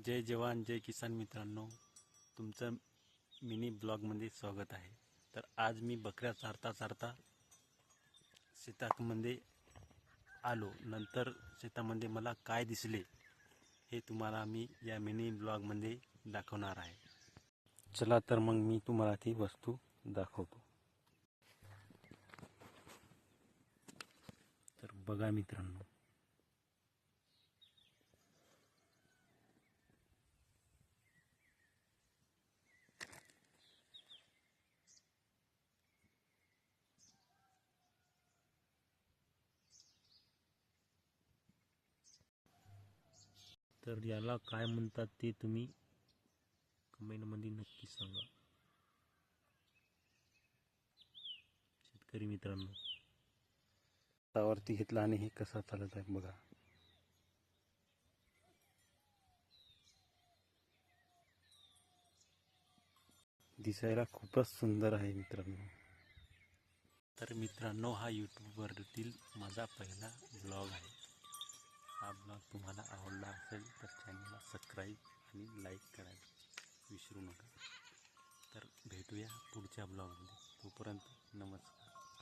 जय जवान जय किसान मित्रांनो, तुमचं मिनी ब्लॉगमध्ये स्वागत आहे। तर आज मी बकऱ्या चारता चारता शेतामध्ये आलो। नंतर शेतामध्ये मला काय दिसले हे तुम्हाला मी या मिनी ब्लॉगमध्ये दाखवणार आहे। चला तर मग मी तुम्हाला ती वस्तू दाखवतो। तर बघा मित्रांनो, तर याला काय म्हणतात ते तुम्ही कमेंटमध्ये नक्की सांगा शेतकरी मित्रांनो। हातावरती घेतला आणि हे कसा चालत आहे बघा। दिसायला खूपच सुंदर आहे मित्रांनो। तर मित्रांनो, हा यूट्यूबवरील माझा पहिला ब्लॉग आहे। हा ब्लॉग तुम्हाला आवडला असेल तर चॅनलला सबस्क्राईब आणि लाईक करायला विसरू नका। तर भेटूया पुढच्या ब्लॉगमध्ये, तोपर्यंत नमस्कार।